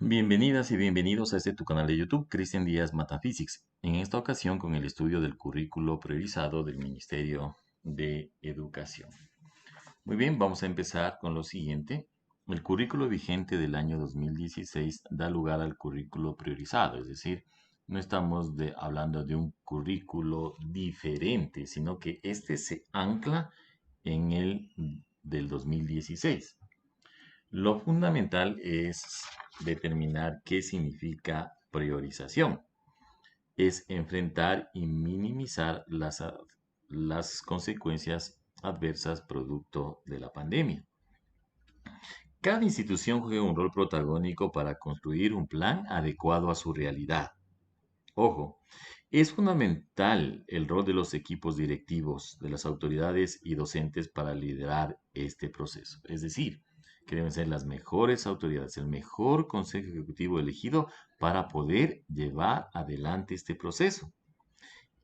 Bienvenidas y bienvenidos a este tu canal de YouTube, Cristian Díaz Mataphysics. En esta ocasión con el estudio del currículo priorizado del Ministerio de Educación. Muy bien, vamos a empezar con lo siguiente. El currículo vigente del año 2016 da lugar al currículo priorizado, es decir, no estamos hablando de un currículo diferente, sino que este se ancla en el del 2016. Lo fundamental es determinar qué significa priorización. Es enfrentar y minimizar las consecuencias adversas producto de la pandemia. Cada institución juega un rol protagónico para construir un plan adecuado a su realidad. Ojo, es fundamental el rol de los equipos directivos, de las autoridades y docentes para liderar este proceso. Es decir, que deben ser las mejores autoridades, el mejor consejo ejecutivo elegido para poder llevar adelante este proceso.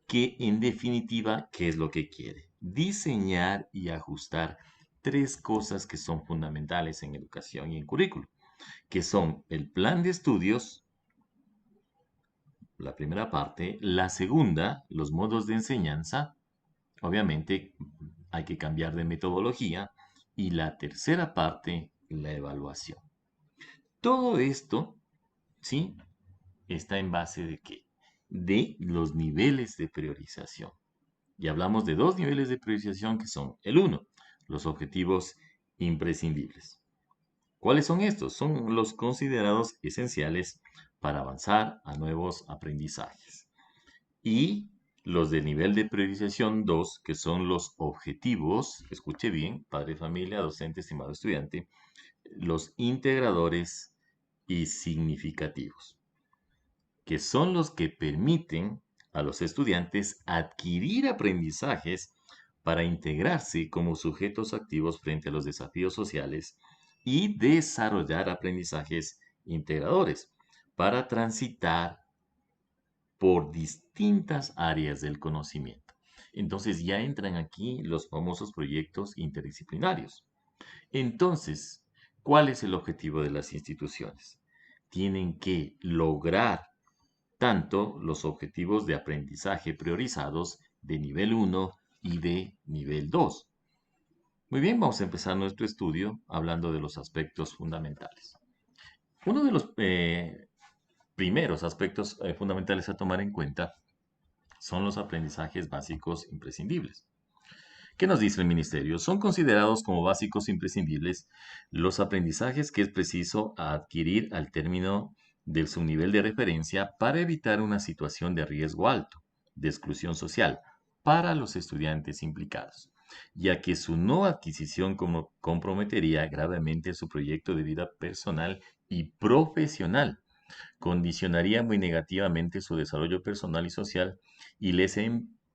Que en definitiva, ¿qué es lo que quiere? Diseñar y ajustar tres cosas que son fundamentales en educación y en currículo, que son el plan de estudios, la primera parte. La segunda, los modos de enseñanza. Obviamente hay que cambiar de metodología. Y la tercera parte, la evaluación. Todo esto, ¿sí? Está en base de qué? De los niveles de priorización. Y hablamos de dos niveles de priorización que son el uno, los objetivos imprescindibles. ¿Cuáles son estos? Son los considerados esenciales para avanzar a nuevos aprendizajes. Y los de nivel de priorización 2, que son los objetivos, escuche bien, padre de familia, docente, estimado estudiante, los integradores y significativos, que son los que permiten a los estudiantes adquirir aprendizajes para integrarse como sujetos activos frente a los desafíos sociales y desarrollar aprendizajes integradores para transitar por distintas áreas del conocimiento. Entonces ya entran aquí los famosos proyectos interdisciplinarios. Entonces, ¿cuál es el objetivo de las instituciones? Tienen que lograr tanto los objetivos de aprendizaje priorizados de nivel 1 y de nivel 2. Muy bien, vamos a empezar nuestro estudio hablando de los aspectos fundamentales. Uno de los primeros aspectos fundamentales a tomar en cuenta son los aprendizajes básicos imprescindibles. ¿Qué nos dice el ministerio? Son considerados como básicos imprescindibles los aprendizajes que es preciso adquirir al término del subnivel de referencia para evitar una situación de riesgo alto, de exclusión social, para los estudiantes implicados, ya que su no adquisición comprometería gravemente su proyecto de vida personal y profesional, condicionaría muy negativamente su desarrollo personal y social y les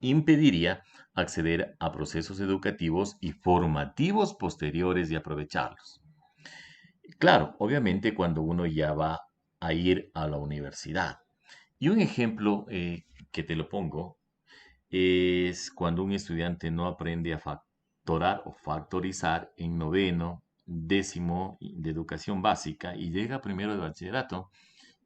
impediría acceder a procesos educativos y formativos posteriores y aprovecharlos. Claro, obviamente cuando uno ya va a ir a la universidad. Y un ejemplo que te lo pongo es cuando un estudiante no aprende a factorar o factorizar en noveno, décimo de educación básica y llega primero de bachillerato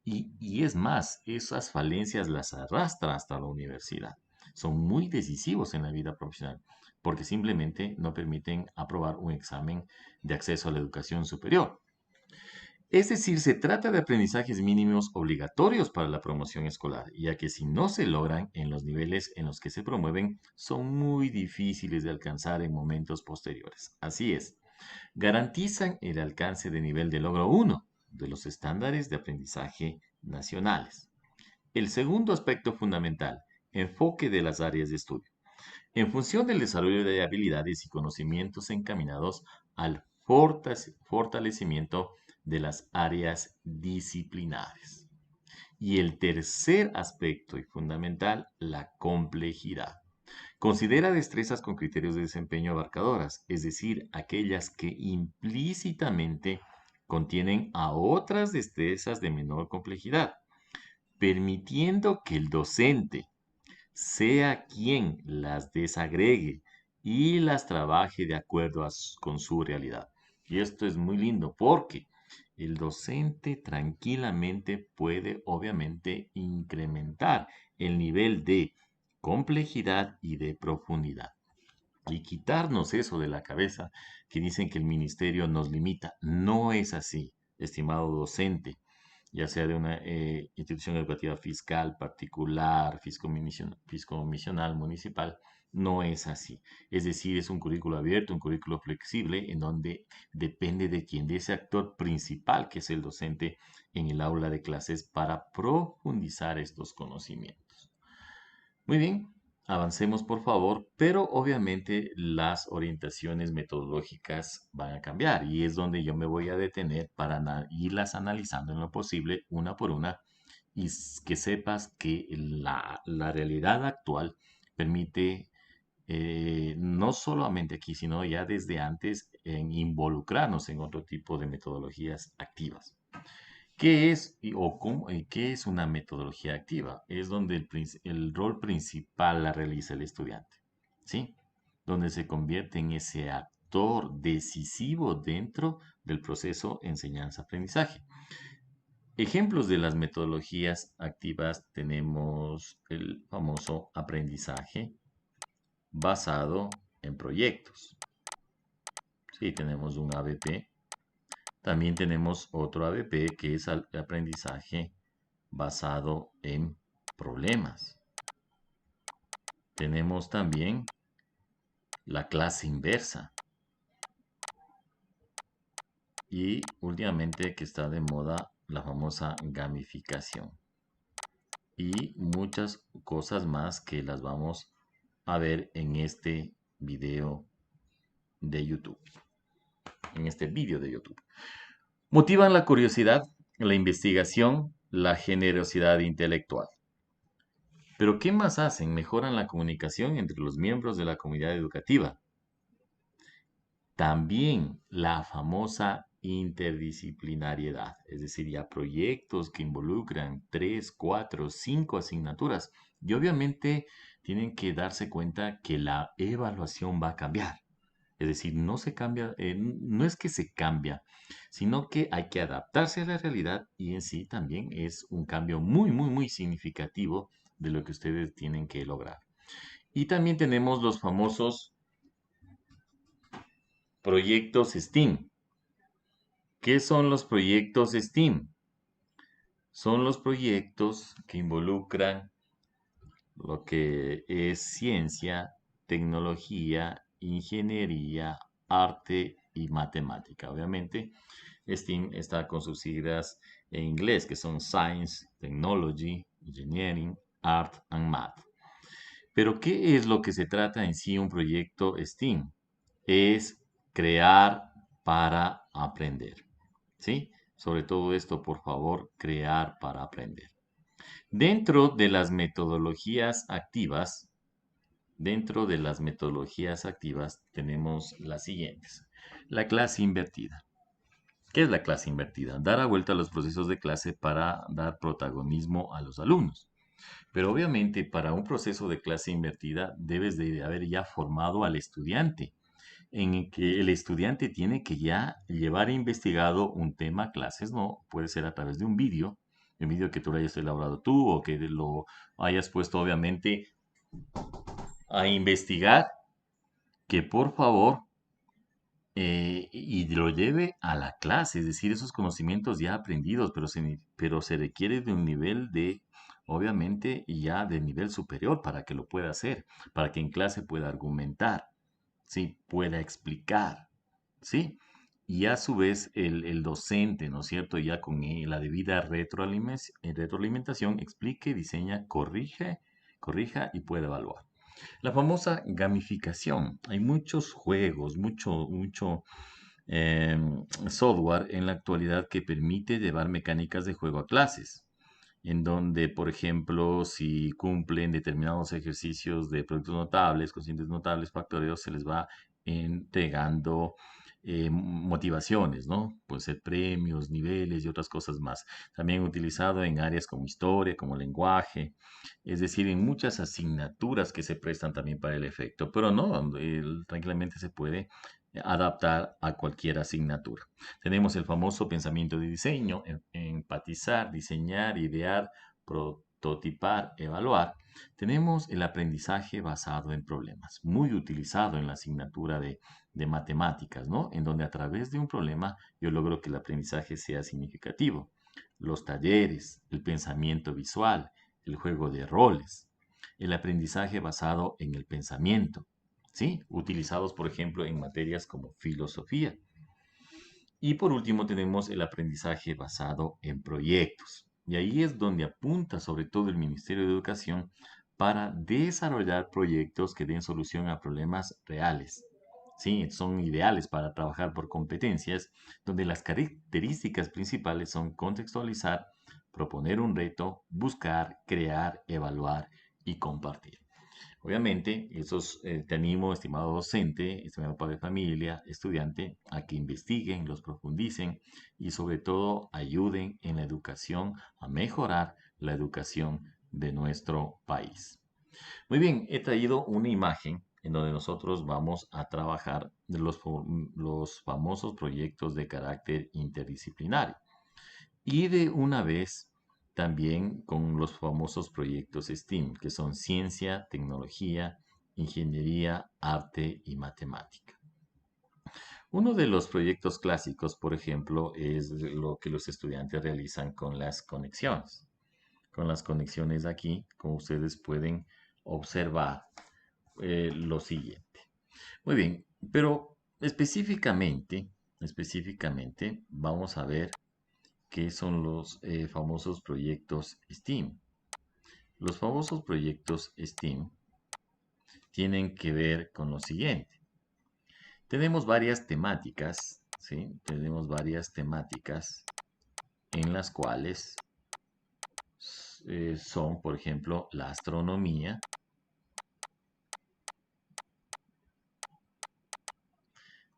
y es más, esas falencias las arrastra hasta la universidad. Son muy decisivos en la vida profesional porque simplemente no permiten aprobar un examen de acceso a la educación superior. Es decir, se trata de aprendizajes mínimos obligatorios para la promoción escolar, ya que si no se logran en los niveles en los que se promueven, son muy difíciles de alcanzar en momentos posteriores. Así es, garantizan el alcance de nivel de logro 1 de los estándares de aprendizaje nacionales. El segundo aspecto fundamental, enfoque de las áreas de estudio. En función del desarrollo de habilidades y conocimientos encaminados al fortalecimiento de las áreas disciplinares. Y el tercer aspecto y fundamental, la complejidad. Considera destrezas con criterios de desempeño abarcadoras, es decir, aquellas que implícitamente contienen a otras destrezas de menor complejidad, permitiendo que el docente sea quien las desagregue y las trabaje de acuerdo con su realidad. Y esto es muy lindo porque el docente tranquilamente puede, obviamente, incrementar el nivel de complejidad y de profundidad. Y quitarnos eso de la cabeza que dicen que el ministerio nos limita. No es así, estimado docente, ya sea de una institución educativa fiscal, particular, fiscomisional, municipal. No es así. Es decir, es un currículo abierto, un currículo flexible, en donde depende de quién, de ese actor principal que es el docente en el aula de clases para profundizar estos conocimientos. Muy bien, avancemos por favor, pero obviamente las orientaciones metodológicas van a cambiar y es donde yo me voy a detener para irlas analizando en lo posible una por una y que sepas que la realidad actual permite no solamente aquí, sino ya desde antes en involucrarnos en otro tipo de metodologías activas. ¿Qué es qué es una metodología activa? Es donde el rol principal la realiza el estudiante, ¿sí? Donde se convierte en ese actor decisivo dentro del proceso enseñanza-aprendizaje. Ejemplos de las metodologías activas tenemos el famoso aprendizaje basado en proyectos. Sí, tenemos un ABP. También tenemos otro ABP que es el aprendizaje basado en problemas. Tenemos también la clase inversa. Y últimamente que está de moda la famosa gamificación. Y muchas cosas más que las vamos a ver en este video de YouTube. En este vídeo de YouTube. Motivan la curiosidad, la investigación, la generosidad intelectual. Pero ¿qué más hacen? Mejoran la comunicación entre los miembros de la comunidad educativa. También la famosa interdisciplinariedad, es decir, ya proyectos que involucran 3, 4, 5 asignaturas. Y obviamente tienen que darse cuenta que la evaluación va a cambiar. Es decir, no se cambia, no es que se cambia, sino que hay que adaptarse a la realidad y en sí también es un cambio muy, muy, muy significativo de lo que ustedes tienen que lograr. Y también tenemos los famosos proyectos STEAM. ¿Qué son los proyectos STEAM? Son los proyectos que involucran lo que es ciencia, tecnología, ingeniería, arte y matemática. Obviamente, STEAM está con sus siglas en inglés, que son Science, Technology, Engineering, Art and Math. Pero, ¿qué es lo que se trata en sí un proyecto STEAM? Es crear para aprender. ¿Sí? Sobre todo esto, por favor, crear para aprender. Dentro de las metodologías activas, tenemos las siguientes. La clase invertida. ¿Qué es la clase invertida? Dar a vuelta a los procesos de clase para dar protagonismo a los alumnos. Pero obviamente para un proceso de clase invertida debes de haber ya formado al estudiante, en el que el estudiante tiene que ya llevar investigado un tema, clases, ¿no? Puede ser a través de un vídeo que tú lo hayas elaborado tú o que lo hayas puesto obviamente a investigar, que por favor y lo lleve a la clase, es decir, esos conocimientos ya aprendidos, pero se requiere de un nivel de, obviamente, ya de nivel superior para que lo pueda hacer, para que en clase pueda argumentar, ¿sí? Pueda explicar, ¿sí? Y a su vez el docente, ¿no es cierto? Ya con la debida retroalimentación, explique, diseña, corrija y pueda evaluar. La famosa gamificación. Hay muchos juegos, mucho software en la actualidad que permite llevar mecánicas de juego a clases, en donde, por ejemplo, si cumplen determinados ejercicios de productos notables, cocientes notables, factoreos, se les va entregando motivaciones, ¿no? Pueden ser premios, niveles y otras cosas más. También utilizado en áreas como historia, como lenguaje, es decir, en muchas asignaturas que se prestan también para el efecto, pero no, tranquilamente se puede adaptar a cualquier asignatura. Tenemos el famoso pensamiento de diseño, empatizar, diseñar, idear, prototipar, evaluar. Tenemos el aprendizaje basado en problemas, muy utilizado en la asignatura de matemáticas, ¿no? En donde a través de un problema yo logro que el aprendizaje sea significativo. Los talleres, el pensamiento visual, el juego de roles, el aprendizaje basado en el pensamiento, ¿sí? Utilizados, por ejemplo, en materias como filosofía. Y por último tenemos el aprendizaje basado en proyectos. Y ahí es donde apunta sobre todo el Ministerio de Educación para desarrollar proyectos que den solución a problemas reales. Sí, son ideales para trabajar por competencias, donde las características principales son contextualizar, proponer un reto, buscar, crear, evaluar y compartir. Obviamente, te animo, estimado docente, estimado padre de familia, estudiante, a que investiguen, los profundicen y sobre todo ayuden en la educación a mejorar la educación de nuestro país. Muy bien, he traído una imagen en donde nosotros vamos a trabajar de los famosos proyectos de carácter interdisciplinario. Y de una vez también con los famosos proyectos STEAM, que son ciencia, tecnología, ingeniería, arte y matemática. Uno de los proyectos clásicos, por ejemplo, es lo que los estudiantes realizan con las conexiones. Con las conexiones aquí, como ustedes pueden observar lo siguiente. Muy bien, pero específicamente vamos a ver qué son los famosos proyectos STEAM. Los famosos proyectos STEAM tienen que ver con lo siguiente. Tenemos varias temáticas, ¿sí? Tenemos varias temáticas en las cuales son, por ejemplo, la astronomía,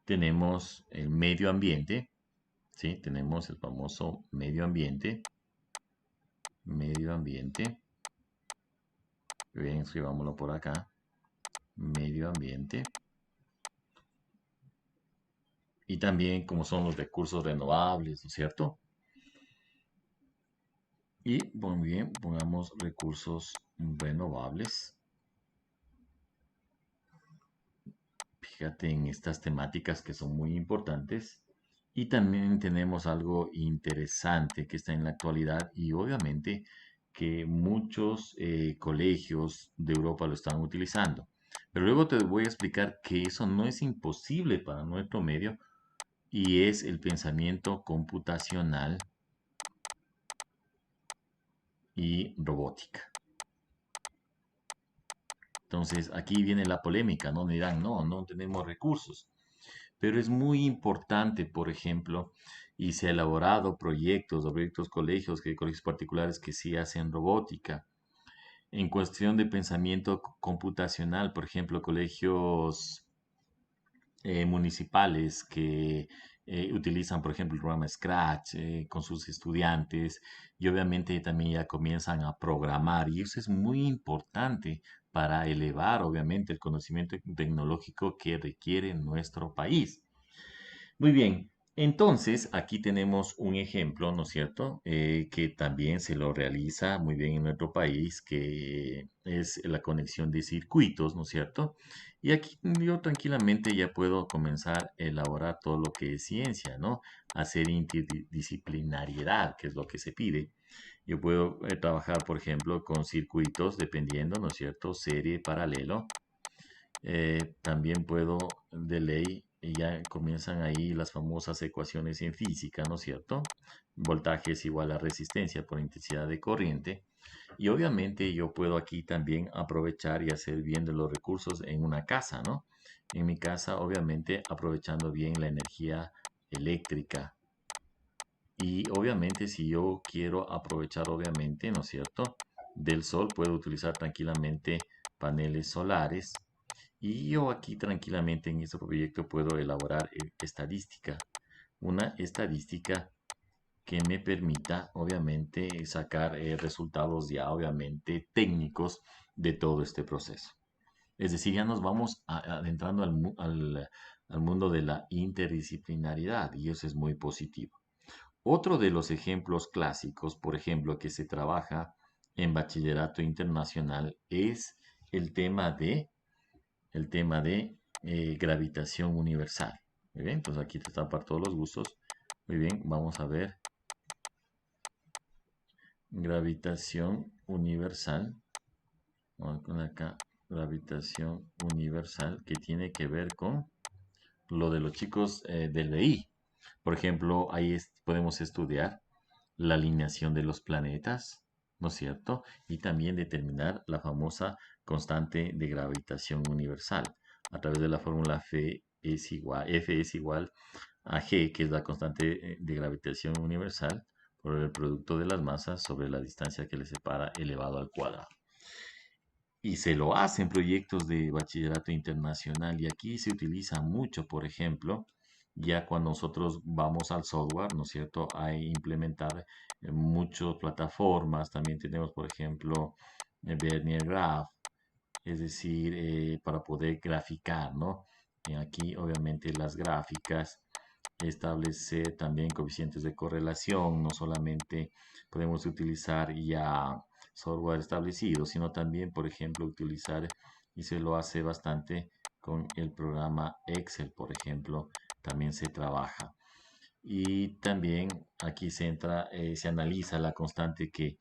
tenemos el medio ambiente, ¿sí? Tenemos el famoso medio ambiente, bien, escribámoslo por acá, medio ambiente, y también como son los recursos renovables, ¿no es cierto? Y muy bien, pongamos recursos renovables. Fíjate en estas temáticas que son muy importantes. Y también tenemos algo interesante que está en la actualidad y obviamente que muchos colegios de Europa lo están utilizando. Pero luego te voy a explicar que eso no es imposible para nuestro medio y es el pensamiento computacional y robótica. Entonces aquí viene la polémica, ¿no? Me dirán, no tenemos recursos. Pero es muy importante, por ejemplo, y se ha elaborado proyectos colegios, colegios particulares que sí hacen robótica. En cuestión de pensamiento computacional, por ejemplo, colegios municipales que utilizan, por ejemplo, el programa Scratch con sus estudiantes y obviamente también ya comienzan a programar y eso es muy importante para elevar, obviamente, el conocimiento tecnológico que requiere nuestro país. Muy bien, entonces aquí tenemos un ejemplo, ¿no es cierto? Que también se lo realiza muy bien en nuestro país, que es la conexión de circuitos, ¿no es cierto? Y aquí yo tranquilamente ya puedo comenzar a elaborar todo lo que es ciencia, ¿no? Hacer interdisciplinariedad, que es lo que se pide. Yo puedo trabajar, por ejemplo, con circuitos, dependiendo, ¿no es cierto? Serie, paralelo. También puedo, de ley, ya comienzan ahí las famosas ecuaciones en física, ¿no es cierto? Voltaje es igual a resistencia por intensidad de corriente. Y obviamente yo puedo aquí también aprovechar y hacer bien de los recursos en una casa, ¿no? En mi casa, obviamente, aprovechando bien la energía eléctrica. Y obviamente si yo quiero aprovechar, obviamente, ¿no es cierto? Del sol, puedo utilizar tranquilamente paneles solares y yo aquí tranquilamente en este proyecto puedo elaborar estadística, una estadística que me permita obviamente sacar resultados ya obviamente técnicos de todo este proceso. Es decir, ya nos vamos adentrando al mundo de la interdisciplinaridad y eso es muy positivo. Otro de los ejemplos clásicos, por ejemplo, que se trabaja en bachillerato internacional es el tema de, gravitación universal. Muy bien, entonces aquí está para todos los gustos. Muy bien, vamos a ver gravitación universal. Vamos a poner acá gravitación universal que tiene que ver con lo de los chicos del BI. Por ejemplo, ahí podemos estudiar la alineación de los planetas, ¿no es cierto? Y también determinar la famosa constante de gravitación universal a través de la fórmula F es igual a G, que es la constante de gravitación universal, por el producto de las masas sobre la distancia que le separa elevado al cuadrado. Y se lo hacen proyectos de bachillerato internacional y aquí se utiliza mucho, por ejemplo, ya cuando nosotros vamos al software, ¿no es cierto? A implementar muchas plataformas. También tenemos, por ejemplo, Vernier Graph, es decir, para poder graficar, ¿no? Aquí, obviamente, las gráficas, establecer también coeficientes de correlación, no solamente podemos utilizar ya software establecido, sino también, por ejemplo, utilizar, y se lo hace bastante con el programa Excel, por ejemplo, también se trabaja. Y también aquí se entra, se analiza la constante que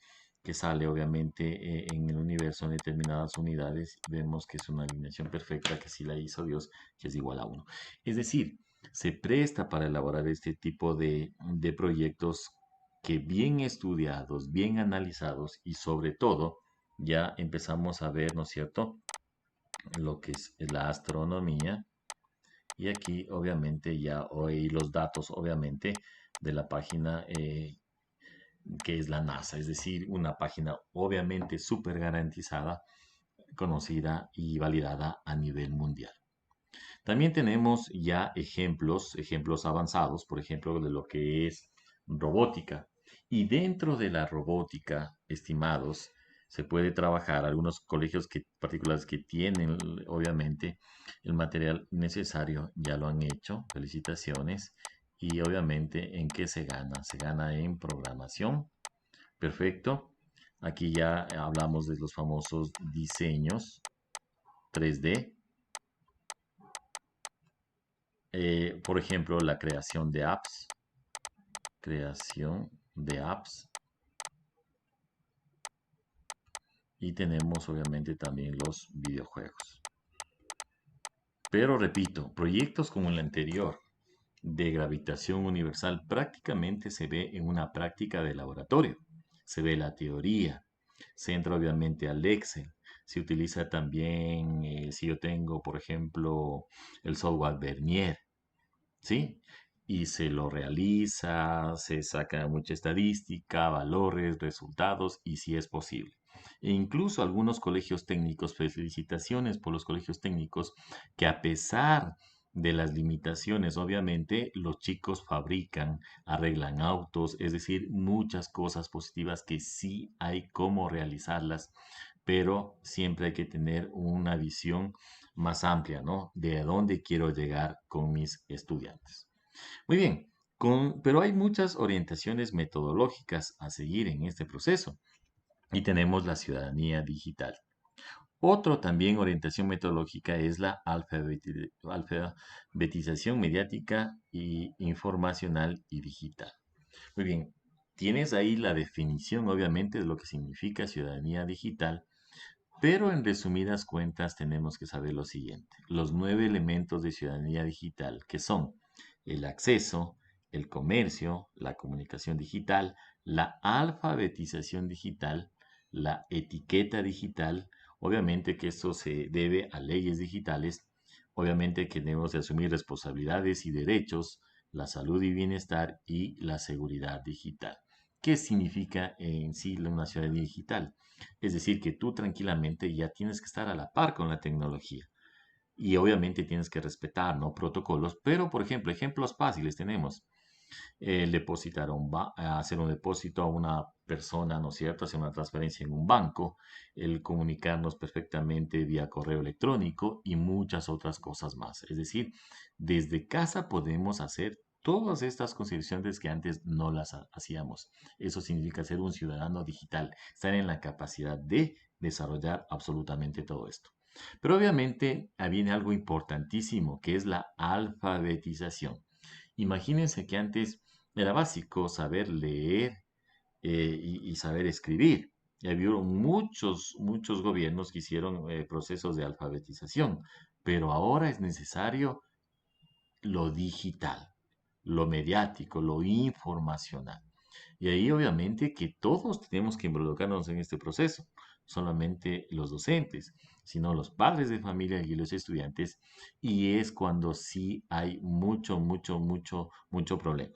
sale obviamente en el universo en determinadas unidades. Vemos que es una alineación perfecta que sí la hizo Dios, que es igual a 1. Es decir, se presta para elaborar este tipo de proyectos que bien estudiados, bien analizados y sobre todo ya empezamos a ver, ¿no es cierto?, lo que es la astronomía. Y aquí obviamente ya hoy los datos obviamente de la página que es la NASA, es decir, una página obviamente súper garantizada, conocida y validada a nivel mundial. También tenemos ya ejemplos avanzados, por ejemplo, de lo que es robótica. Y dentro de la robótica, estimados, se puede trabajar algunos colegios particulares que tienen, obviamente, el material necesario, ya lo han hecho, felicitaciones. Y obviamente, ¿en qué se gana? Se gana en programación. Perfecto. Aquí ya hablamos de los famosos diseños 3D. Por ejemplo, la creación de apps. Creación de apps. Y tenemos obviamente también los videojuegos. Pero repito, proyectos como el anterior de gravitación universal prácticamente se ve en una práctica de laboratorio. Se ve la teoría, se entra obviamente al Excel, se utiliza también, si yo tengo, por ejemplo, el software Vernier, ¿sí? Y se lo realiza, se saca mucha estadística, valores, resultados y si es posible. E incluso algunos colegios técnicos, felicitaciones por los colegios técnicos, que a pesar de las limitaciones, obviamente, los chicos fabrican, arreglan autos, es decir, muchas cosas positivas que sí hay cómo realizarlas, pero siempre hay que tener una visión más amplia, ¿no? De a dónde quiero llegar con mis estudiantes. Muy bien, pero hay muchas orientaciones metodológicas a seguir en este proceso y tenemos la ciudadanía digital. Otro también orientación metodológica es la alfabetización mediática y informacional y digital. Muy bien, tienes ahí la definición obviamente de lo que significa ciudadanía digital, pero en resumidas cuentas tenemos que saber lo siguiente. Los 9 elementos de ciudadanía digital, que son el acceso, el comercio, la comunicación digital, la alfabetización digital, la etiqueta digital. Obviamente que esto se debe a leyes digitales. Obviamente que debemos de asumir responsabilidades y derechos, la salud y bienestar y la seguridad digital. ¿Qué significa en sí una ciudadanía digital? Es decir, que tú tranquilamente ya tienes que estar a la par con la tecnología. Y obviamente tienes que respetar, ¿no?, protocolos. Pero, por ejemplo, ejemplos fáciles tenemos. El depositar hacer un depósito a una persona, ¿no es cierto? Hacer una transferencia en un banco, el comunicarnos perfectamente vía correo electrónico y muchas otras cosas más. Es decir, desde casa podemos hacer todas estas consideraciones que antes no las hacíamos. Eso significa ser un ciudadano digital, estar en la capacidad de desarrollar absolutamente todo esto. Pero obviamente viene algo importantísimo, que es la alfabetización. Imagínense que antes era básico saber leer y saber escribir. Y había muchos gobiernos que hicieron procesos de alfabetización, pero ahora es necesario lo digital, lo mediático, lo informacional. Y ahí obviamente que todos tenemos que involucrarnos en este proceso, solamente los docentes, sino los padres de familia y los estudiantes, y es cuando sí hay mucho problema.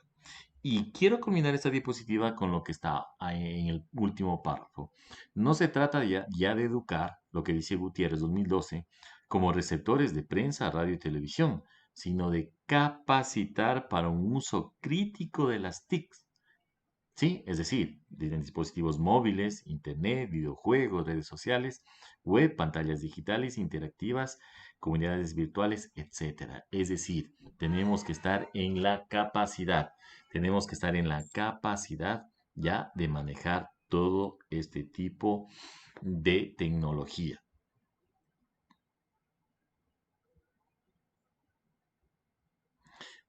Y quiero culminar esta diapositiva con lo que está ahí en el último párrafo. No se trata ya de educar, lo que dice Gutiérrez 2012, como receptores de prensa, radio y televisión, sino de capacitar para un uso crítico de las TICs. Sí, es decir, desde dispositivos móviles, internet, videojuegos, redes sociales, web, pantallas digitales, interactivas, comunidades virtuales, etcétera. Es decir, tenemos que estar en la capacidad, tenemos que estar en la capacidad ya de manejar todo este tipo de tecnología.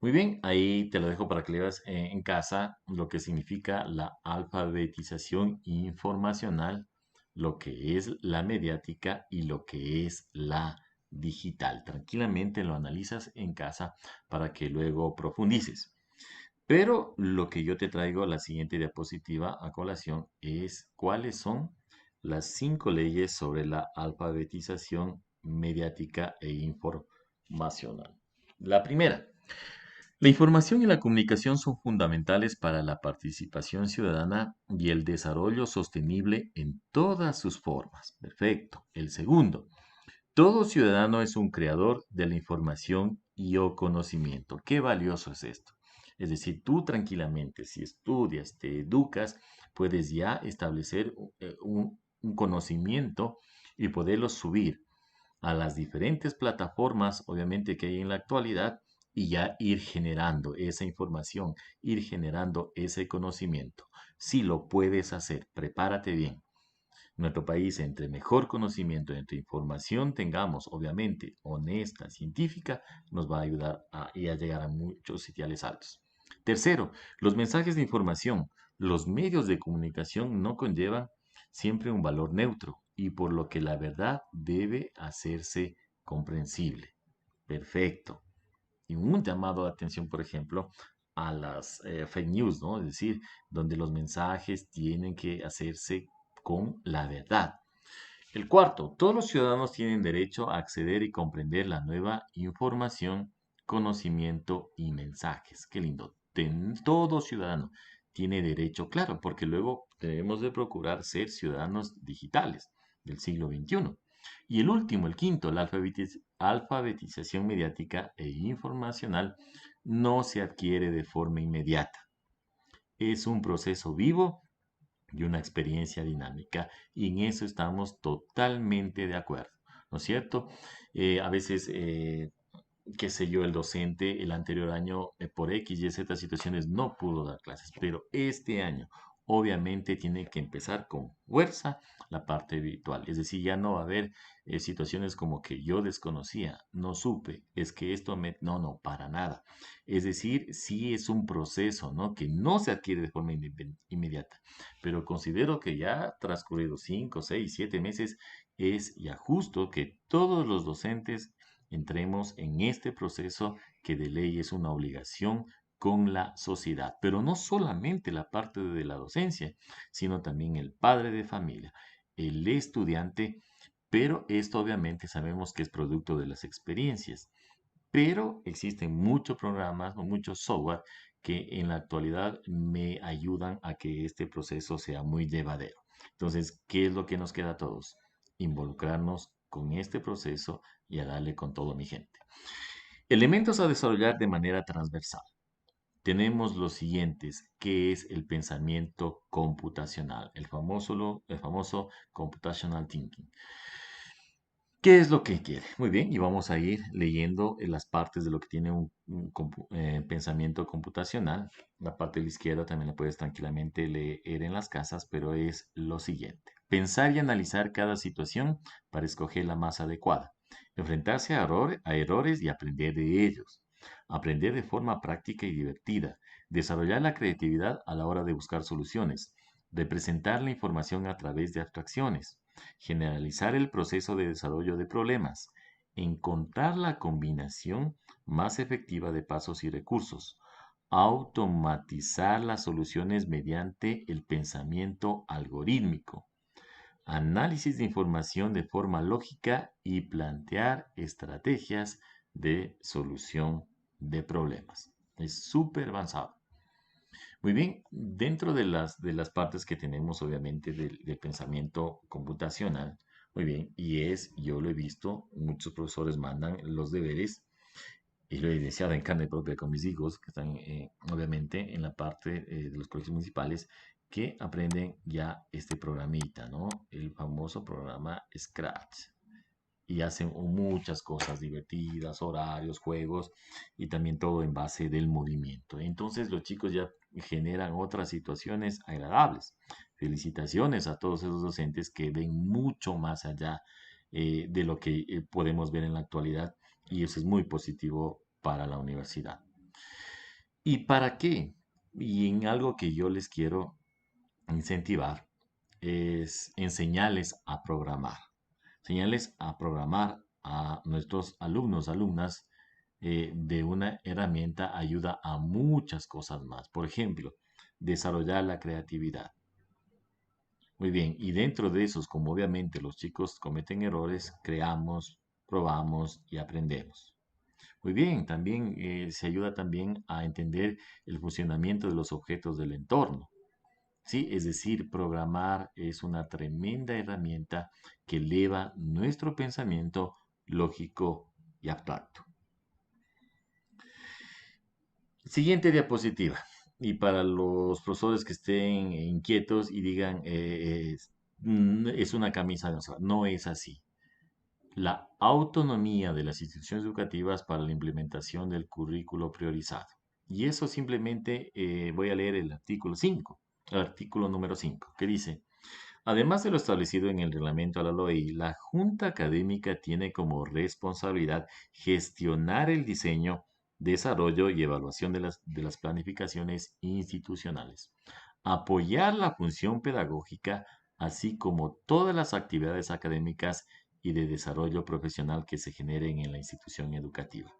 Muy bien, ahí te lo dejo para que leas en casa lo que significa la alfabetización informacional, lo que es la mediática y lo que es la digital. Tranquilamente lo analizas en casa para que luego profundices. Pero lo que yo te traigo, la siguiente diapositiva a colación, es cuáles son las 5 leyes sobre la alfabetización mediática e informacional. La primera. La información y la comunicación son fundamentales para la participación ciudadana y el desarrollo sostenible en todas sus formas. Perfecto. El segundo, todo ciudadano es un creador de la información y o conocimiento. Qué valioso es esto. Es decir, tú tranquilamente, si estudias, te educas, puedes ya establecer un conocimiento y poderlo subir a las diferentes plataformas, obviamente, que hay en la actualidad y ya ir generando esa información, ir generando ese conocimiento. Si lo puedes hacer, prepárate bien. Nuestro país, entre mejor conocimiento, entre información tengamos, obviamente, honesta, científica, nos va a ayudar a llegar a muchos sitiales altos. Tercero, los mensajes de información. Los medios de comunicación no conllevan siempre un valor neutro y por lo que la verdad debe hacerse comprensible. Perfecto. Y un llamado de atención, por ejemplo, a las fake news, ¿no? Es decir, donde los mensajes tienen que hacerse con la verdad. El cuarto, todos los ciudadanos tienen derecho a acceder y comprender la nueva información, conocimiento y mensajes. Qué lindo. Todo ciudadano tiene derecho, claro, porque luego debemos de procurar ser ciudadanos digitales del siglo XXI. Y el último, el quinto, la alfabetización mediática e informacional no se adquiere de forma inmediata. Es un proceso vivo y una experiencia dinámica. Y en eso estamos totalmente de acuerdo, ¿no es cierto? A veces, qué sé yo, el docente el anterior año por X y Z situaciones no pudo dar clases, pero este año obviamente tiene que empezar con fuerza la parte virtual. Es decir, ya no va a haber situaciones como que yo desconocía, no supe, es que esto me... No, no, para nada. Es decir, sí es un proceso, ¿no? Que no se adquiere de forma inmediata, pero considero que ya transcurridos 5, 6, 7 meses es ya justo que todos los docentes entremos en este proceso que de ley es una obligación con la sociedad, pero no solamente la parte de la docencia, sino también el padre de familia, el estudiante, pero esto obviamente sabemos que es producto de las experiencias, pero existen muchos programas o muchos software que en la actualidad me ayudan a que este proceso sea muy llevadero. Entonces, ¿qué es lo que nos queda a todos? Involucrarnos con este proceso y a darle con todo mi gente. Elementos a desarrollar de manera transversal. tenemos los siguientes, que es el pensamiento computacional, el famoso computational thinking. ¿Qué es lo que quiere? Muy bien, y vamos a ir leyendo las partes de lo que tiene un pensamiento computacional. La parte de la izquierda también la puedes tranquilamente leer en las casas, pero es lo siguiente. Pensar y analizar cada situación para escoger la más adecuada. Enfrentarse a errores y aprender de ellos. Aprender de forma práctica y divertida. Desarrollar la creatividad a la hora de buscar soluciones. Representar la información a través de abstracciones. Generalizar el proceso de desarrollo de problemas, encontrar la combinación más efectiva de pasos y recursos, automatizar las soluciones mediante el pensamiento algorítmico, análisis de información de forma lógica y plantear estrategias de solución de problemas. Es súper avanzado. Muy bien, dentro de las partes que tenemos, obviamente, del pensamiento computacional, muy bien, yo lo he visto, muchos profesores mandan los deberes, y lo he deseado en carne propia con mis hijos, que están, obviamente, en la parte de los colegios municipales, que aprenden ya este programita, ¿no? El famoso programa Scratch y hacen muchas cosas divertidas, horarios, juegos y también todo en base del movimiento. Entonces los chicos ya generan otras situaciones agradables. Felicitaciones a todos esos docentes que ven mucho más allá de lo que podemos ver en la actualidad y eso es muy positivo para la universidad. ¿Y para qué? Y en algo que yo les quiero incentivar es enseñarles a programar. Enseñarles a programar a nuestros alumnos, alumnas, de una herramienta ayuda a muchas cosas más. Por ejemplo, desarrollar la creatividad. Muy bien, y dentro de esos, como obviamente los chicos cometen errores, creamos, probamos y aprendemos. Muy bien, también se ayuda también a entender el funcionamiento de los objetos del entorno. Sí, es decir, programar es una tremenda herramienta que eleva nuestro pensamiento lógico y abstracto. Siguiente diapositiva. Y para los profesores que estén inquietos y digan, es una camisa de once varas". No es así. La autonomía de las instituciones educativas para la implementación del currículo priorizado. Y eso simplemente voy a leer el artículo 5, el artículo número 5, que dice, además de lo establecido en el reglamento a la LOEI, la Junta Académica tiene como responsabilidad gestionar el diseño, desarrollo y evaluación de las planificaciones institucionales, apoyar la función pedagógica, así como todas las actividades académicas y de desarrollo profesional que se generen en la institución educativa.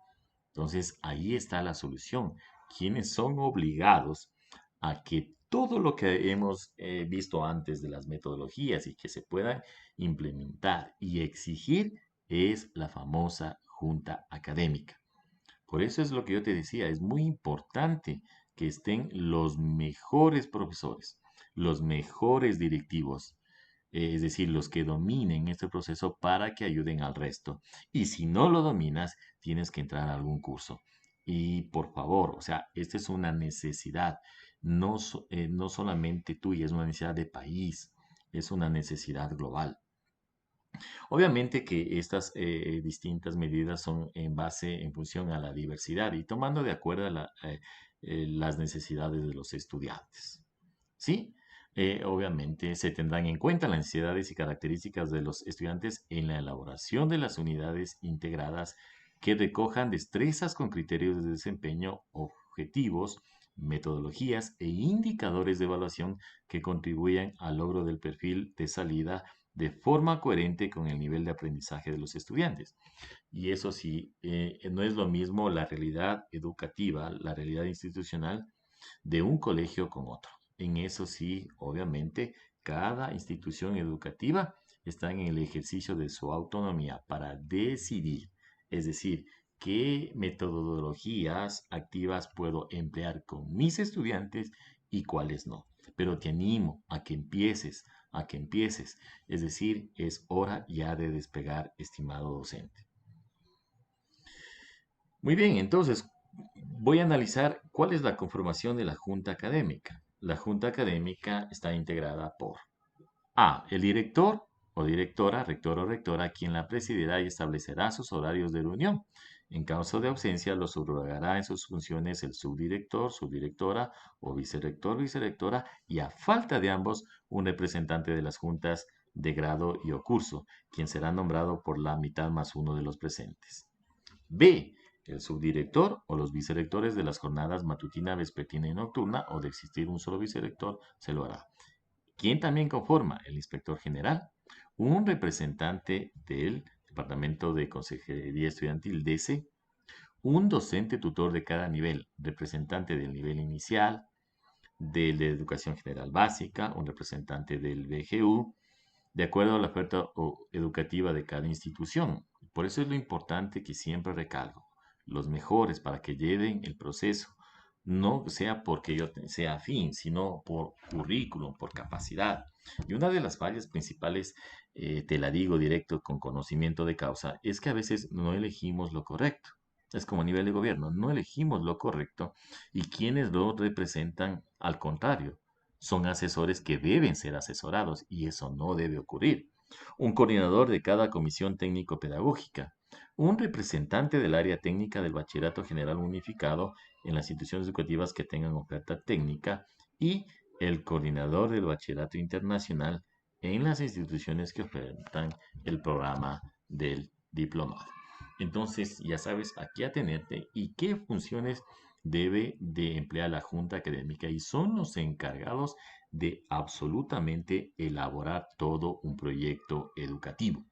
Entonces, ahí está la solución. ¿Quiénes son obligados a que todo lo que hemos visto antes de las metodologías y que se puedan implementar y exigir es la famosa junta académica? Por eso es lo que yo te decía, es muy importante que estén los mejores profesores, los mejores directivos, es decir, los que dominen este proceso para que ayuden al resto. Y si no lo dominas, tienes que entrar a algún curso. Y por favor, o sea, esta es una necesidad, no solamente tuya, es una necesidad de país, es una necesidad global. Obviamente que estas distintas medidas son en función a la diversidad y tomando de acuerdo las necesidades de los estudiantes. ¿Sí? Obviamente se tendrán en cuenta las necesidades y características de los estudiantes en la elaboración de las unidades integradas que recojan destrezas con criterios de desempeño, objetivos, metodologías e indicadores de evaluación que contribuyan al logro del perfil de salida de forma coherente con el nivel de aprendizaje de los estudiantes. Y eso sí, no es lo mismo la realidad educativa, la realidad institucional de un colegio con otro. En eso sí, obviamente, cada institución educativa está en el ejercicio de su autonomía para decidir, es decir, qué metodologías activas puedo emplear con mis estudiantes y cuáles no. Pero te animo a que empieces. Es decir, es hora ya de despegar, estimado docente. Muy bien, entonces, Voy a analizar cuál es la conformación de la Junta Académica. La Junta Académica está integrada por A. El director o directora, rector o rectora, quien la presidirá y establecerá sus horarios de reunión. En caso de ausencia, lo subrogará en sus funciones el subdirector, subdirectora o vicerrector, vicerrectora, y a falta de ambos, un representante de las juntas de grado y o curso, quien será nombrado por la mitad más uno de los presentes. B. El subdirector o los vicerrectores de las jornadas matutina, vespertina y nocturna, o de existir un solo vicerrector, se lo hará. ¿Quién también conforma? El inspector general, un representante del Departamento de Consejería Estudiantil DC, un docente tutor de cada nivel, representante del nivel inicial, del de Educación General Básica, un representante del BGU, de acuerdo a la oferta educativa de cada institución. Por eso es lo importante que siempre recalco, los mejores para que lleven el proceso, no sea porque yo sea afín, sino por currículum, por capacidad. Y una de las fallas principales, te la digo directo con conocimiento de causa, es que a veces no elegimos lo correcto. Es como a nivel de gobierno, no elegimos lo correcto y quienes lo representan, al contrario, son asesores que deben ser asesorados y eso no debe ocurrir. Un coordinador de cada comisión técnico-pedagógica, un representante del área técnica del Bachillerato General Unificado en las instituciones educativas que tengan oferta técnica y el coordinador del Bachillerato Internacional en las instituciones que ofertan el programa del diplomado. Entonces, ya sabes a qué atenerte y qué funciones debe de emplear la Junta Académica y son los encargados de absolutamente elaborar todo un proyecto educativo.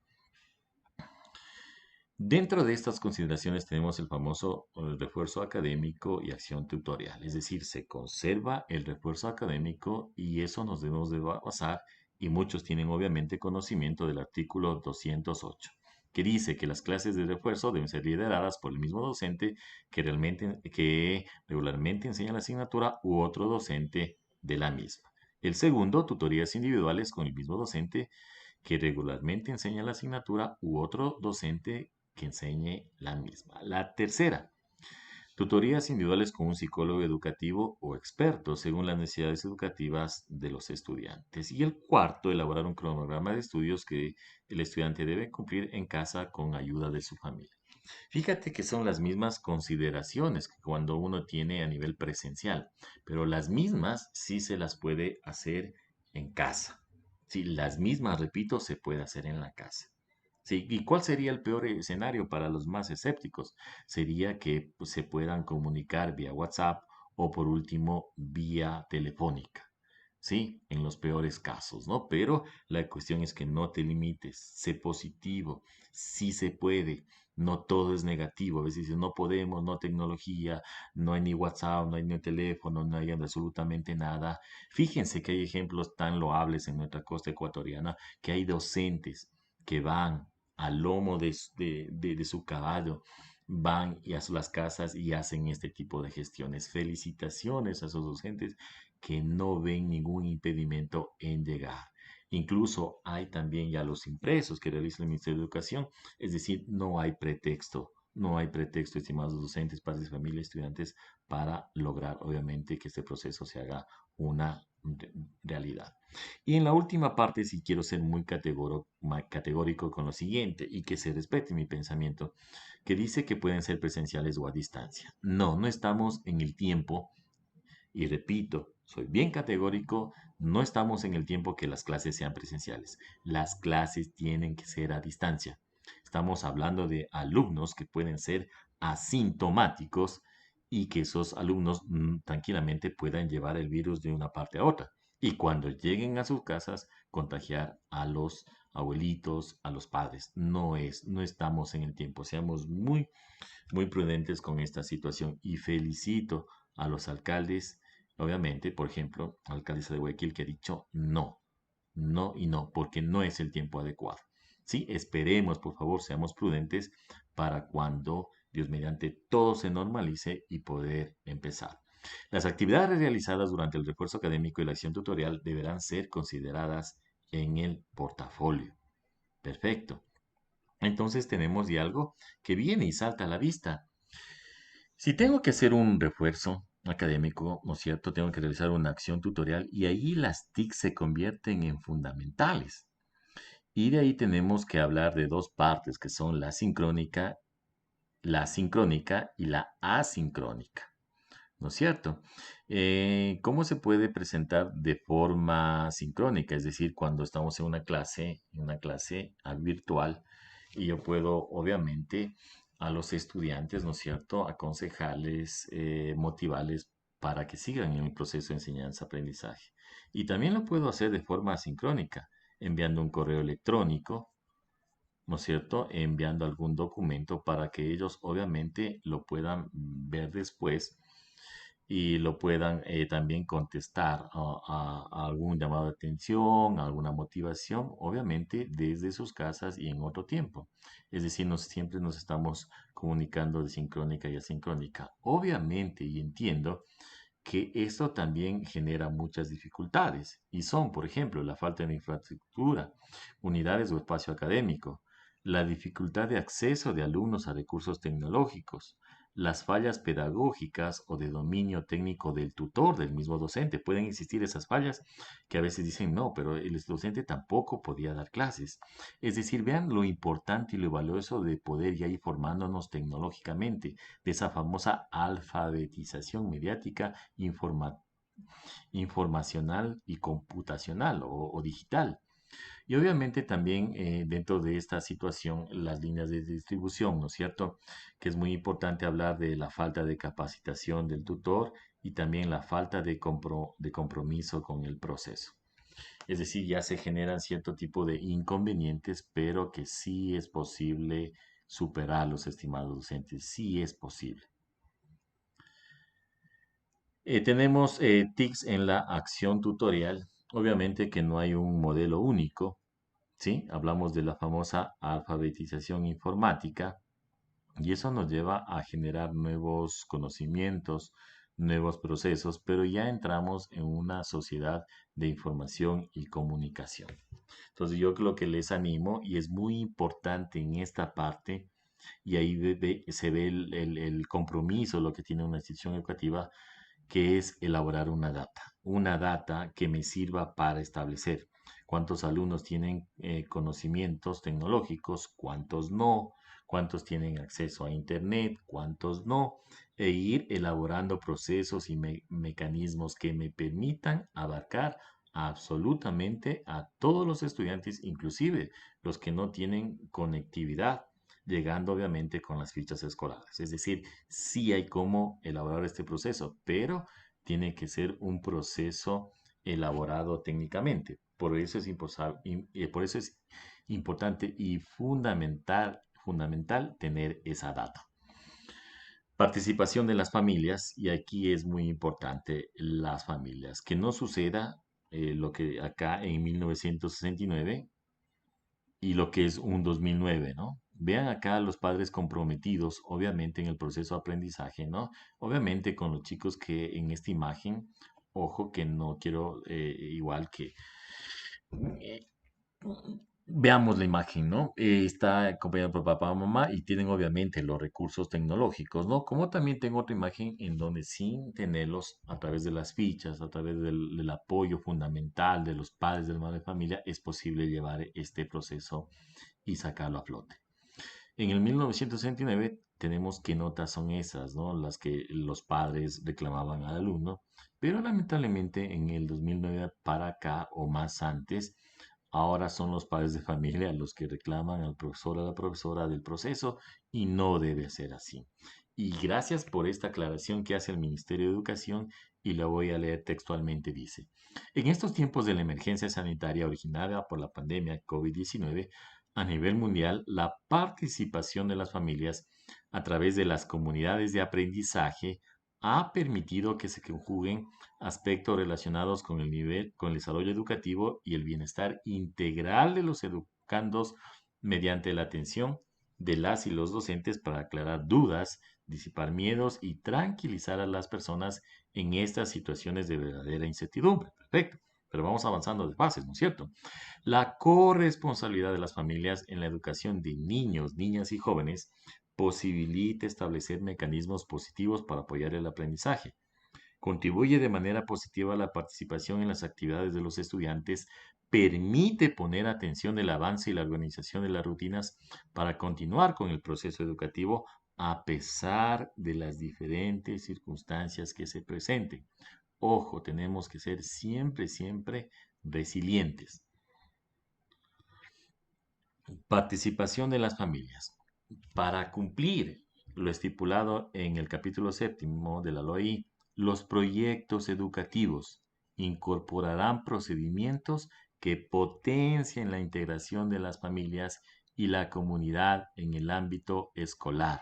Dentro de estas consideraciones tenemos el famoso refuerzo académico y acción tutorial, es decir, se conserva el refuerzo académico y eso nos debemos de basar y muchos tienen obviamente conocimiento del artículo 208, que dice que las clases de refuerzo deben ser lideradas por el mismo docente que regularmente enseña la asignatura u otro docente de la misma. El segundo, tutorías individuales con el mismo docente que regularmente enseña la asignatura u otro docente que enseñe la misma. La tercera, tutorías individuales con un psicólogo educativo o experto según las necesidades educativas de los estudiantes. Y el cuarto, elaborar un cronograma de estudios que el estudiante debe cumplir en casa con ayuda de su familia. Fíjate que son las mismas consideraciones que cuando uno tiene a nivel presencial, pero las mismas sí se las puede hacer en casa. Sí, las mismas, repito, se puede hacer en la casa. Sí, ¿y cuál sería el peor escenario para los más escépticos? Sería que pues, se puedan comunicar vía WhatsApp o por último vía telefónica. Sí, en los peores casos, ¿no? Pero la cuestión es que no te limites, sé positivo, sí se puede, no todo es negativo. A veces dicen, no podemos, no tecnología, no hay ni WhatsApp, no hay ni teléfono, no hay absolutamente nada. Fíjense que hay ejemplos tan loables en nuestra costa ecuatoriana que hay docentes que van al lomo de su caballo, van y a las casas y hacen este tipo de gestiones. Felicitaciones a esos docentes que no ven ningún impedimento en llegar. Incluso hay también ya los impresos que realiza el Ministerio de Educación, es decir, no hay pretexto, no hay pretexto, estimados docentes, padres de familia, estudiantes, para lograr, obviamente, que este proceso se haga una realidad. Y en la última parte, sí quiero ser muy categórico con lo siguiente y que se respete mi pensamiento, que dice que pueden ser presenciales o a distancia. No, no estamos en el tiempo y repito, soy bien categórico, no estamos en el tiempo que las clases sean presenciales. Las clases tienen que ser a distancia. Estamos hablando de alumnos que pueden ser asintomáticos y que esos alumnos tranquilamente puedan llevar el virus de una parte a otra. Y cuando lleguen a sus casas, contagiar a los abuelitos, a los padres. No estamos en el tiempo. Seamos muy prudentes con esta situación y felicito a los alcaldes, obviamente, por ejemplo, alcaldesa de Guayaquil que ha dicho no, no y no, porque no es el tiempo adecuado. Sí, esperemos, por favor, seamos prudentes para cuando, Dios mediante, todo se normalice y poder empezar. Las actividades realizadas durante el refuerzo académico y la acción tutorial deberán ser consideradas en el portafolio. Perfecto. Entonces tenemos ya algo que viene y salta a la vista. Si tengo que hacer un refuerzo académico, ¿no es cierto? Tengo que realizar una acción tutorial y ahí las TIC se convierten en fundamentales. Y de ahí tenemos que hablar de dos partes, que son la sincrónica y la asincrónica, ¿no es cierto? ¿Cómo se puede presentar de forma sincrónica? Es decir, cuando estamos en una clase virtual, y yo puedo, obviamente, a los estudiantes, ¿no es cierto?, aconsejarles, motivarles para que sigan en el proceso de enseñanza-aprendizaje. Y también lo puedo hacer de forma asincrónica, enviando un correo electrónico, ¿no es cierto?, enviando algún documento para que ellos obviamente lo puedan ver después y lo puedan también contestar a algún llamado de atención, a alguna motivación, obviamente desde sus casas y en otro tiempo. Es decir, siempre nos estamos comunicando de sincrónica y asincrónica. Obviamente, y entiendo que esto también genera muchas dificultades y son, por ejemplo, la falta de infraestructura, unidades o espacio académico, la dificultad de acceso de alumnos a recursos tecnológicos, las fallas pedagógicas o de dominio técnico del tutor, del mismo docente. Pueden existir esas fallas que a veces dicen, no, pero el docente tampoco podía dar clases. Es decir, vean lo importante y lo valioso de poder ya ir formándonos tecnológicamente, de esa famosa alfabetización mediática informacional y computacional o digital. Y obviamente también dentro de esta situación las líneas de distribución, ¿no es cierto? Que es muy importante hablar de la falta de capacitación del tutor y también la falta de compromiso con el proceso. Es decir, ya se generan cierto tipo de inconvenientes, pero que sí es posible superarlos, estimados docentes, sí es posible. Tenemos TICs en la acción tutorial. Obviamente que no hay un modelo único, ¿sí? Hablamos de la famosa alfabetización informática y eso nos lleva a generar nuevos conocimientos, nuevos procesos, pero ya entramos en una sociedad de información y comunicación. Entonces yo lo que les animo, y es muy importante en esta parte, y ahí se ve el compromiso, lo que tiene una institución educativa, que es elaborar una data que me sirva para establecer cuántos alumnos tienen conocimientos tecnológicos, cuántos no, cuántos tienen acceso a Internet, cuántos no, e ir elaborando procesos y mecanismos que me permitan abarcar absolutamente a todos los estudiantes, inclusive los que no tienen conectividad, llegando obviamente con las fichas escolares. Es decir, sí hay cómo elaborar este proceso, pero tiene que ser un proceso elaborado técnicamente. Por eso es importante y fundamental tener esa data. Participación de las familias, y aquí es muy importante las familias, que no suceda lo que acá en 1969 y lo que es un 2009, ¿no? Vean acá los padres comprometidos, obviamente, en el proceso de aprendizaje, ¿no? Obviamente con los chicos que en esta imagen, ojo que no quiero igual que eh, veamos la imagen, ¿no? Está acompañado por papá o mamá y tienen obviamente los recursos tecnológicos, ¿no? Como también tengo otra imagen en donde sin tenerlos a través de las fichas, a través del apoyo fundamental de los padres, de la madre de familia, es posible llevar este proceso y sacarlo a flote. En el 1969 tenemos qué notas son esas, ¿no? Las que los padres reclamaban al alumno, pero lamentablemente en el 2009 para acá o más antes, ahora son los padres de familia los que reclaman al profesor o a la profesora del proceso y no debe ser así. Y gracias por esta aclaración que hace el Ministerio de Educación y la voy a leer textualmente. Dice, en estos tiempos de la emergencia sanitaria originada por la pandemia COVID-19, a nivel mundial, la participación de las familias a través de las comunidades de aprendizaje ha permitido que se conjuguen aspectos relacionados con el nivel, con el desarrollo educativo y el bienestar integral de los educandos mediante la atención de las y los docentes para aclarar dudas, disipar miedos y tranquilizar a las personas en estas situaciones de verdadera incertidumbre. Perfecto, pero vamos avanzando de fases, ¿no es cierto? La corresponsabilidad de las familias en la educación de niños, niñas y jóvenes posibilita establecer mecanismos positivos para apoyar el aprendizaje. Contribuye de manera positiva a la participación en las actividades de los estudiantes, permite poner atención el avance y la organización de las rutinas para continuar con el proceso educativo a pesar de las diferentes circunstancias que se presenten. Ojo, tenemos que ser siempre, siempre resilientes. Participación de las familias. Para cumplir lo estipulado en el capítulo 7 de la LOI, los proyectos educativos incorporarán procedimientos que potencien la integración de las familias y la comunidad en el ámbito escolar.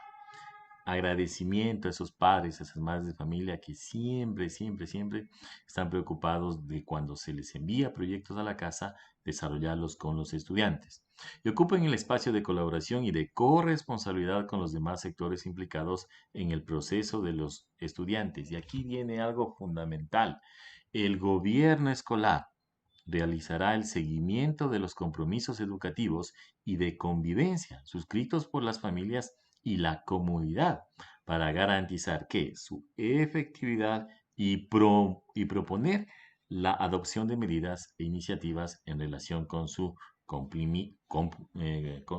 Agradecimiento a esos padres, a esas madres de familia que siempre, siempre, siempre están preocupados de cuando se les envía proyectos a la casa, desarrollarlos con los estudiantes. Y ocupen el espacio de colaboración y de corresponsabilidad con los demás sectores implicados en el proceso de los estudiantes. Y aquí viene algo fundamental. El gobierno escolar realizará el seguimiento de los compromisos educativos y de convivencia suscritos por las familias y la comunidad para garantizar que su efectividad y proponer la adopción de medidas e iniciativas en relación con su, con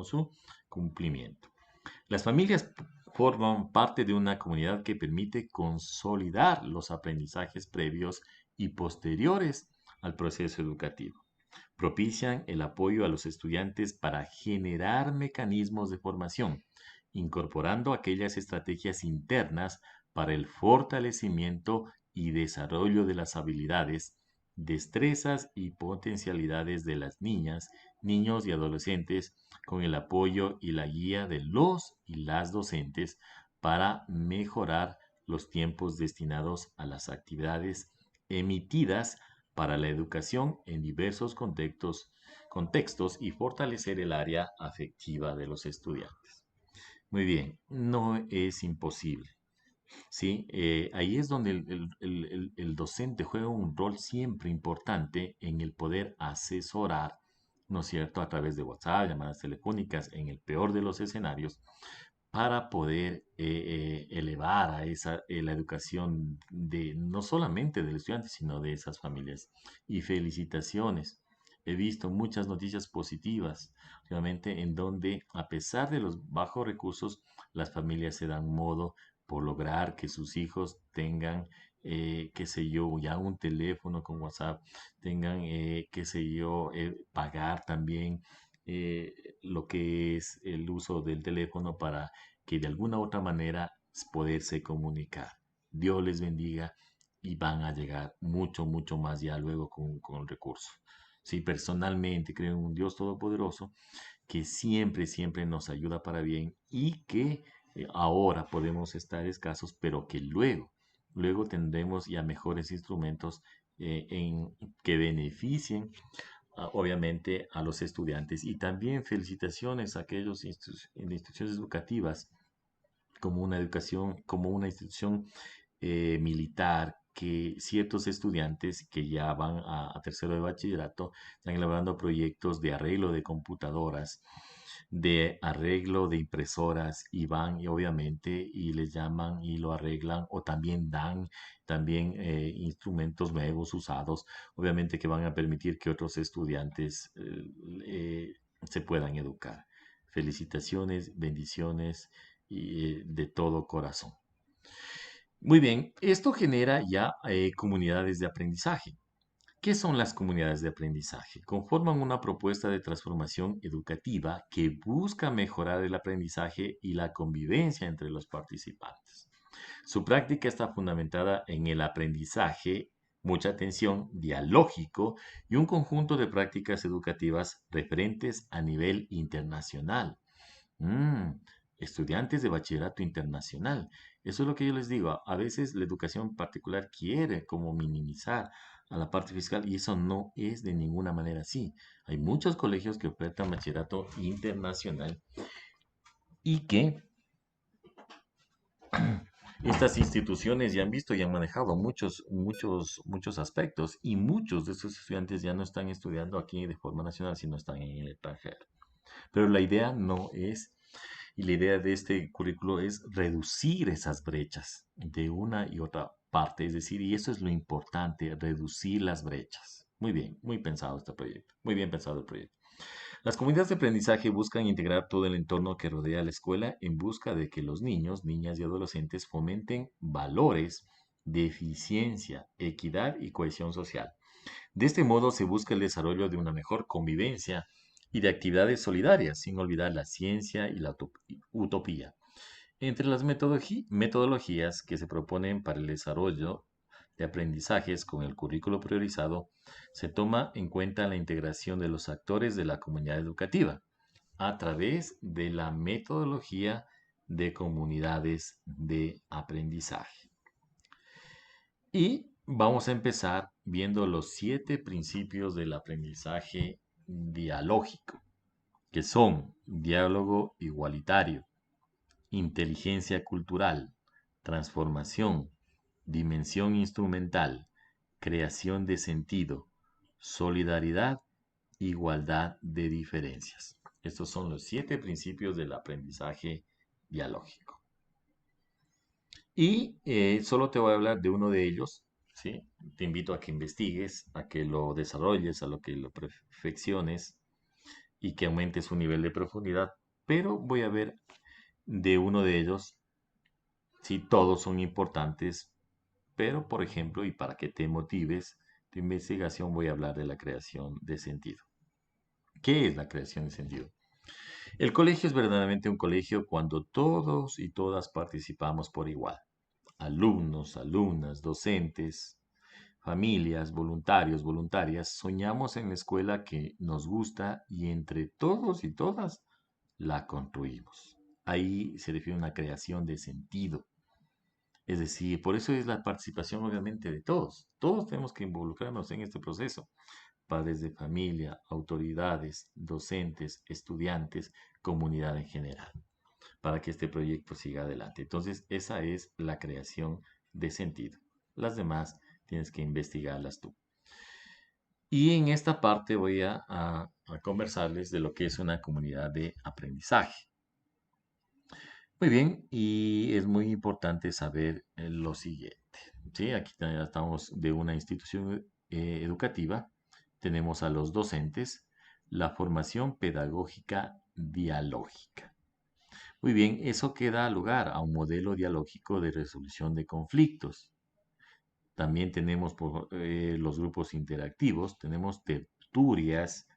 su cumplimiento. Las familias forman parte de una comunidad que permite consolidar los aprendizajes previos y posteriores al proceso educativo. Propician el apoyo a los estudiantes para generar mecanismos de formación, incorporando aquellas estrategias internas para el fortalecimiento y desarrollo de las habilidades, destrezas y potencialidades de las niñas, niños y adolescentes con el apoyo y la guía de los y las docentes para mejorar los tiempos destinados a las actividades emitidas para la educación en diversos contextos y fortalecer el área afectiva de los estudiantes. Muy bien, no es imposible. ¿Sí? Ahí es donde el docente juega un rol siempre importante en el poder asesorar, ¿no es cierto?, a través de WhatsApp, llamadas telefónicas, en el peor de los escenarios, para poder elevar a la educación de no solamente del estudiante, sino de esas familias. Y felicitaciones. He visto muchas noticias positivas, realmente, en donde, a pesar de los bajos recursos, las familias se dan modo por lograr que sus hijos tengan, qué sé yo, ya un teléfono con WhatsApp, tengan, qué sé yo, pagar también lo que es el uso del teléfono para que de alguna u otra manera poderse comunicar. Dios les bendiga y van a llegar mucho, mucho más ya luego con el recurso. Sí, personalmente creo en un Dios todopoderoso que siempre, siempre nos ayuda para bien y que ahora podemos estar escasos, pero que luego tendremos ya mejores instrumentos que beneficien obviamente a los estudiantes. Y también felicitaciones a aquellos instituciones educativas como una institución militar, que ciertos estudiantes que ya van a tercero de bachillerato están elaborando proyectos de arreglo de computadoras, de arreglo de impresoras y van y obviamente y les llaman y lo arreglan o también dan también instrumentos nuevos usados, obviamente que van a permitir que otros estudiantes se puedan educar. Felicitaciones, bendiciones y, de todo corazón. Muy bien, esto genera ya comunidades de aprendizaje. ¿Qué son las comunidades de aprendizaje? Conforman una propuesta de transformación educativa que busca mejorar el aprendizaje y la convivencia entre los participantes. Su práctica está fundamentada en el aprendizaje, mucha atención, dialógico y un conjunto de prácticas educativas referentes a nivel internacional. Mm, Estudiantes de bachillerato internacional. Eso es lo que yo les digo. A veces la educación particular quiere como minimizar a la parte fiscal y eso no es de ninguna manera así. Hay muchos colegios que ofertan bachillerato internacional y que estas instituciones ya han visto y han manejado muchos aspectos y muchos de esos estudiantes ya no están estudiando aquí de forma nacional, sino están en el extranjero. Pero la idea no es Y la idea de este currículo es reducir esas brechas de una y otra parte, es decir, y eso es lo importante, reducir las brechas. Muy bien, muy pensado este proyecto, muy bien pensado el proyecto. Las comunidades de aprendizaje buscan integrar todo el entorno que rodea a la escuela en busca de que los niños, niñas y adolescentes fomenten valores de eficiencia, equidad y cohesión social. De este modo se busca el desarrollo de una mejor convivencia y de actividades solidarias, sin olvidar la ciencia y la utopía. Entre las metodologías que se proponen para el desarrollo de aprendizajes con el currículo priorizado, se toma en cuenta la integración de los actores de la comunidad educativa a través de la metodología de comunidades de aprendizaje. Y vamos a empezar viendo los 7 principios del aprendizaje dialógico, que son diálogo igualitario, inteligencia cultural, transformación, dimensión instrumental, creación de sentido, solidaridad, igualdad de diferencias. Estos son los 7 principios del aprendizaje dialógico. Y solo te voy a hablar de uno de ellos, ¿sí? Te invito a que investigues, a que lo desarrolles, a lo que lo perfecciones y que aumentes su nivel de profundidad. Pero voy a ver de uno de ellos, si todos son importantes, pero por ejemplo, y para que te motives tu investigación, voy a hablar de la creación de sentido. ¿Qué es la creación de sentido? El colegio es verdaderamente un colegio cuando todos y todas participamos por igual. Alumnos, alumnas, docentes, familias, voluntarios, voluntarias, soñamos en la escuela que nos gusta y entre todos y todas la construimos. Ahí se refiere a una creación de sentido. Es decir, por eso es la participación obviamente de todos. Todos tenemos que involucrarnos en este proceso. Padres de familia, autoridades, docentes, estudiantes, comunidad en general, para que este proyecto siga adelante. Entonces, esa es la creación de sentido. Las demás tienes que investigarlas tú. Y en esta parte voy a conversarles de lo que es una comunidad de aprendizaje. Muy bien, y es muy importante saber lo siguiente. ¿Sí? Aquí ya estamos de una institución educativa. Tenemos a los docentes, la formación pedagógica dialógica. Muy bien, eso que da lugar a un modelo dialógico de resolución de conflictos. También tenemos los grupos interactivos, tenemos tertulias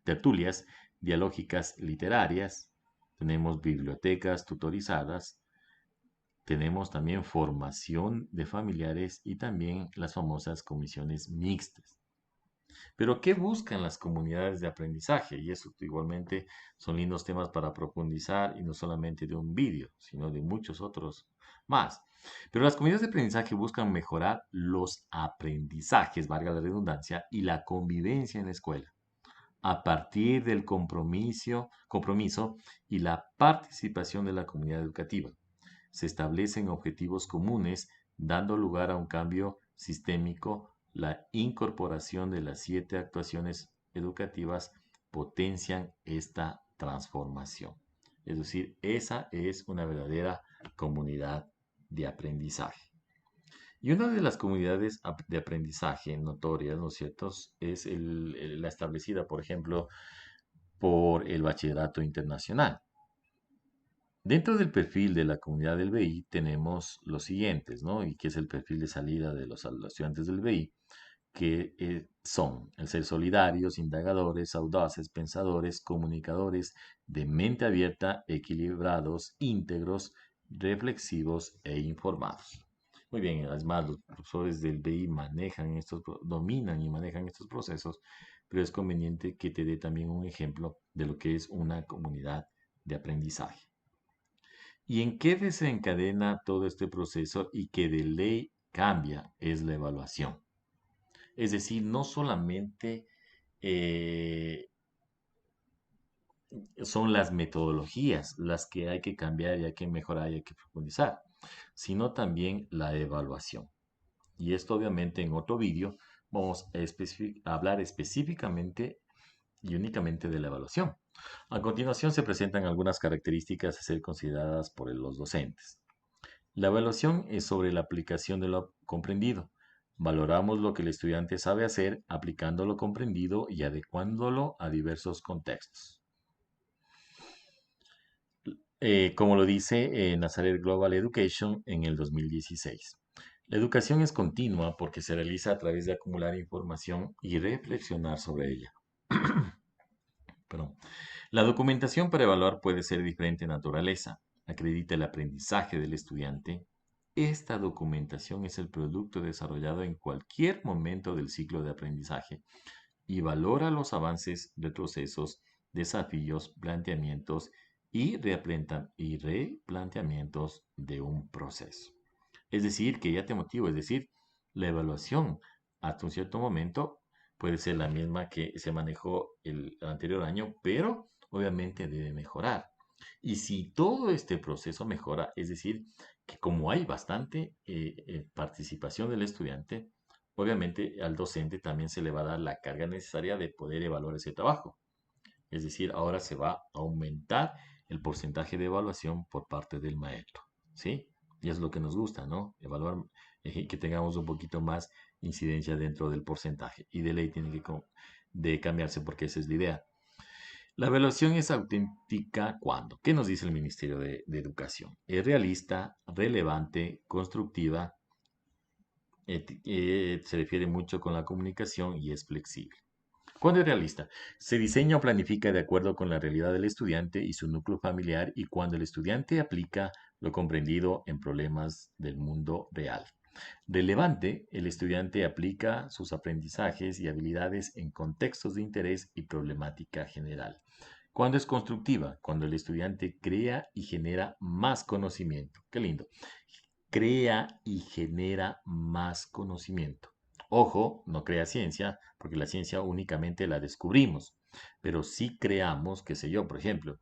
dialógicas literarias, tenemos bibliotecas tutorizadas, tenemos también formación de familiares y también las famosas comisiones mixtas. Pero ¿qué buscan las comunidades de aprendizaje? Y eso igualmente son lindos temas para profundizar y no solamente de un vídeo, sino de muchos otros más. Pero las comunidades de aprendizaje buscan mejorar los aprendizajes, valga la redundancia, y la convivencia en la escuela a partir del compromiso y la participación de la comunidad educativa. Se establecen objetivos comunes, dando lugar a un cambio sistémico. La incorporación de las 7 actuaciones educativas potencian esta transformación. Es decir, esa es una verdadera comunidad de aprendizaje. Y una de las comunidades de aprendizaje notorias, ¿no es cierto?, es la establecida, por ejemplo, por el Bachillerato Internacional. Dentro del perfil de la comunidad del BI tenemos los siguientes, ¿no? Y que es el perfil de salida de los estudiantes del BI, que son el ser solidarios, indagadores, audaces, pensadores, comunicadores, de mente abierta, equilibrados, íntegros, reflexivos e informados. Muy bien, además los profesores del BI dominan y manejan estos procesos, pero es conveniente que te dé también un ejemplo de lo que es una comunidad de aprendizaje. ¿Y en qué desencadena todo este proceso y que de ley cambia? Es la evaluación. Es decir, no solamente eh, son las metodologías las que hay que cambiar y hay que mejorar y hay que profundizar, sino también la evaluación. Y esto obviamente en otro vídeo vamos a hablar específicamente y únicamente de la evaluación. A continuación se presentan algunas características a ser consideradas por los docentes. La evaluación es sobre la aplicación de lo comprendido. Valoramos lo que el estudiante sabe hacer aplicando lo comprendido y adecuándolo a diversos contextos. Como lo dice Nazaret Global Education en el 2016. La educación es continua porque se realiza a través de acumular información y reflexionar sobre ella. Perdón. La documentación para evaluar puede ser de diferente naturaleza. Acredita el aprendizaje del estudiante. Esta documentación es el producto desarrollado en cualquier momento del ciclo de aprendizaje y valora los avances, retrocesos, desafíos, planteamientos y replanteamientos de un proceso. Es decir, que ya te motivo, es decir, la evaluación hasta un cierto momento puede ser la misma que se manejó el anterior año, pero obviamente debe mejorar. Y si todo este proceso mejora, es decir, que como hay bastante participación del estudiante, obviamente al docente también se le va a dar la carga necesaria de poder evaluar ese trabajo. Es decir, ahora se va a aumentar el porcentaje de evaluación por parte del maestro, ¿sí? Y es lo que nos gusta, ¿no? Evaluar que tengamos un poquito más incidencia dentro del porcentaje. Y de ley tiene que de cambiarse porque esa es la idea. La evaluación es auténtica cuando. ¿Qué nos dice el Ministerio de Educación? Es realista, relevante, constructiva, se refiere mucho con la comunicación y es flexible. ¿Cuándo es realista? Se diseña o planifica de acuerdo con la realidad del estudiante y su núcleo familiar y cuando el estudiante aplica lo comprendido en problemas del mundo real. Relevante, el estudiante aplica sus aprendizajes y habilidades en contextos de interés y problemática general. ¿Cuándo es constructiva? Cuando el estudiante crea y genera más conocimiento. Qué lindo. Crea y genera más conocimiento. Ojo, no crea ciencia, porque la ciencia únicamente la descubrimos, pero sí creamos, qué sé yo, por ejemplo,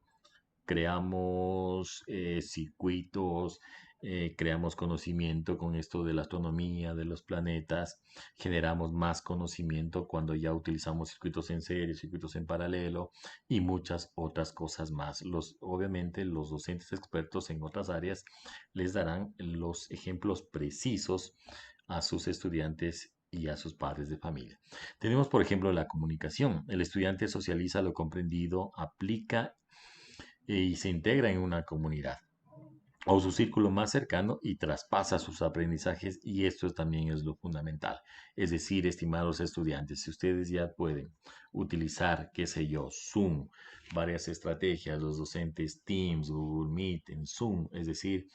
creamos circuitos, creamos conocimiento con esto de la astronomía, de los planetas, generamos más conocimiento cuando ya utilizamos circuitos en serie, circuitos en paralelo y muchas otras cosas más. Obviamente los docentes expertos en otras áreas les darán los ejemplos precisos a sus estudiantes y a sus padres de familia. Tenemos, por ejemplo, la comunicación. El estudiante socializa lo comprendido, aplica y se integra en una comunidad o su círculo más cercano y traspasa sus aprendizajes y esto también es lo fundamental. Es decir, estimados estudiantes, si ustedes ya pueden utilizar, qué sé yo, Zoom, varias estrategias, los docentes Teams, Google Meet, en Zoom, es decir,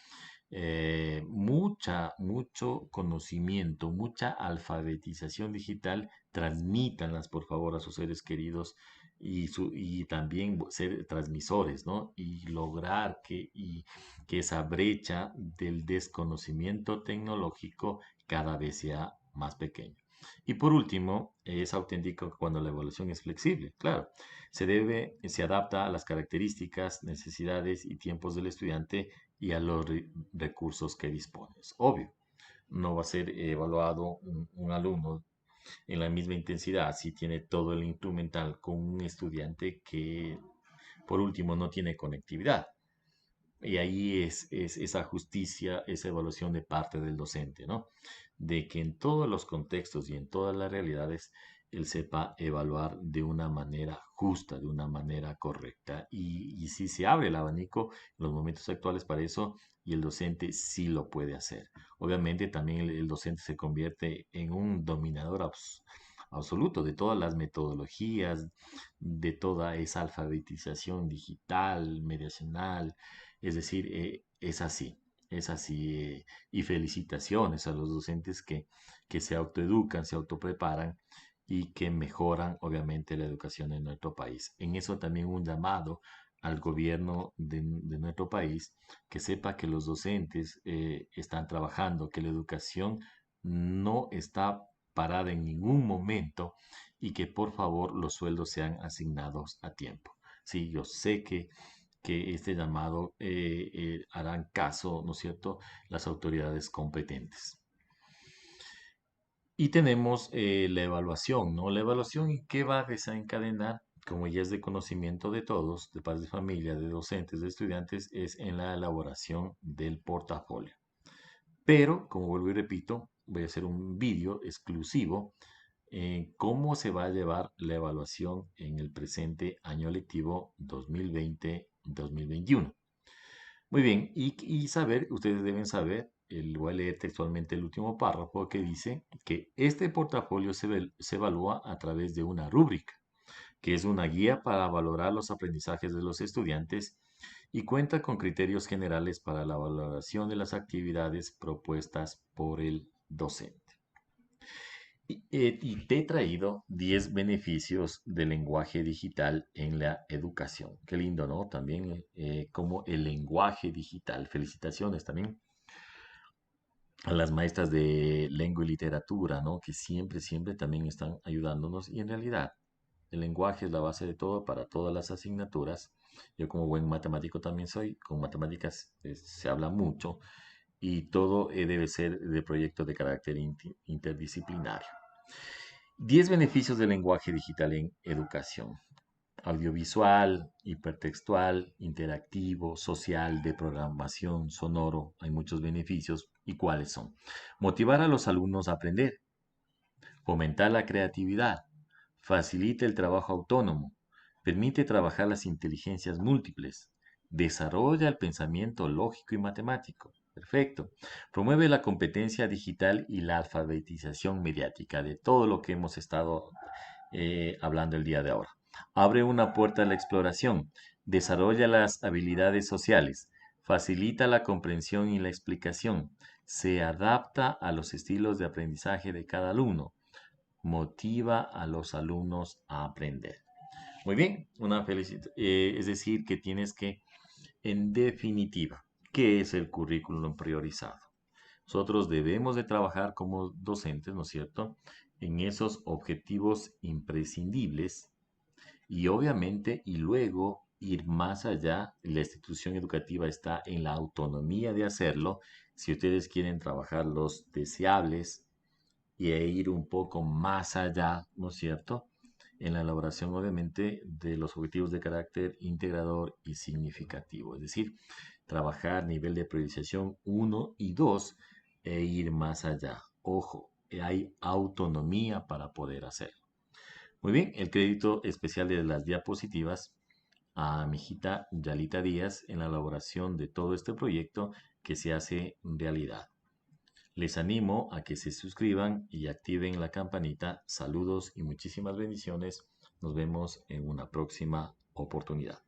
mucho conocimiento, mucha alfabetización digital, transmítanlas por favor a sus seres queridos y también ser transmisores, ¿no? Y lograr que esa brecha del desconocimiento tecnológico cada vez sea más pequeña. Y por último, es auténtico cuando la evaluación es flexible. Claro, se adapta a las características, necesidades y tiempos del estudiante y a los recursos que dispone. Es obvio, no va a ser evaluado un alumno en la misma intensidad si tiene todo el instrumental con un estudiante que, por último, no tiene conectividad. Y ahí es esa justicia, esa evaluación de parte del docente, ¿no? De que en todos los contextos y en todas las realidades él sepa evaluar de una manera justa, de una manera correcta. Y si se abre el abanico en los momentos actuales para eso, y el docente sí lo puede hacer. Obviamente también el docente se convierte en un dominador absoluto de todas las metodologías, de toda esa alfabetización digital, mediacional, es decir, es así. Y felicitaciones a los docentes que se autoeducan, se autopreparan y que mejoran, obviamente, la educación en nuestro país. En eso también un llamado al gobierno de nuestro país, que sepa que los docentes están trabajando, que la educación no está parada en ningún momento y que por favor los sueldos sean asignados a tiempo. Sí, yo sé que este llamado harán caso, ¿no es cierto?, las autoridades competentes. Y tenemos la evaluación, ¿no? La evaluación, ¿y qué va a desencadenar? como ya es de conocimiento de todos, de padres de familia, de docentes, de estudiantes, es en la elaboración del portafolio. Pero, como vuelvo y repito, voy a hacer un vídeo exclusivo en cómo se va a llevar la evaluación en el presente año lectivo 2020-2021. Muy bien, y saber, ustedes deben saber, voy a leer textualmente el último párrafo que dice que este portafolio se evalúa a través de una rúbrica, que es una guía para valorar los aprendizajes de los estudiantes y cuenta con criterios generales para la valoración de las actividades propuestas por el docente. Y te he traído 10 beneficios del lenguaje digital en la educación. Qué lindo, ¿no? También como el lenguaje digital. Felicitaciones también a las maestras de lengua y literatura, ¿no? Que siempre, siempre también están ayudándonos. Y en realidad, el lenguaje es la base de todo para todas las asignaturas. Yo como buen matemático también soy. Con matemáticas se habla mucho y todo debe ser de proyectos de carácter interdisciplinario. 10 beneficios del lenguaje digital en educación. Audiovisual, hipertextual, interactivo, social, de programación, sonoro. Hay muchos beneficios. ¿Y cuáles son? Motivar a los alumnos a aprender. Fomentar la creatividad. Facilita el trabajo autónomo. Permite trabajar las inteligencias múltiples. Desarrolla el pensamiento lógico y matemático. Perfecto. Promueve la competencia digital y la alfabetización mediática de todo lo que hemos estado hablando el día de ahora. Abre una puerta a la exploración. Desarrolla las habilidades sociales. Facilita la comprensión y la explicación. Se adapta a los estilos de aprendizaje de cada alumno. Motiva a los alumnos a aprender. Muy bien, es decir, que tienes que, en definitiva, ¿qué es el currículum priorizado? Nosotros debemos de trabajar como docentes, ¿no es cierto?, en esos objetivos imprescindibles y obviamente, y luego ir más allá. La institución educativa está en la autonomía de hacerlo. Si ustedes quieren trabajar los deseables e ir un poco más allá, ¿no es cierto?, en la elaboración obviamente de los objetivos de carácter integrador y significativo, es decir, trabajar nivel de priorización 1 y 2 e ir más allá. Ojo, hay autonomía para poder hacerlo. Muy bien, el crédito especial de las diapositivas a mi hijita Yalita Díaz en la elaboración de todo este proyecto que se hace realidad. Les animo a que se suscriban y activen la campanita. Saludos y muchísimas bendiciones. Nos vemos en una próxima oportunidad.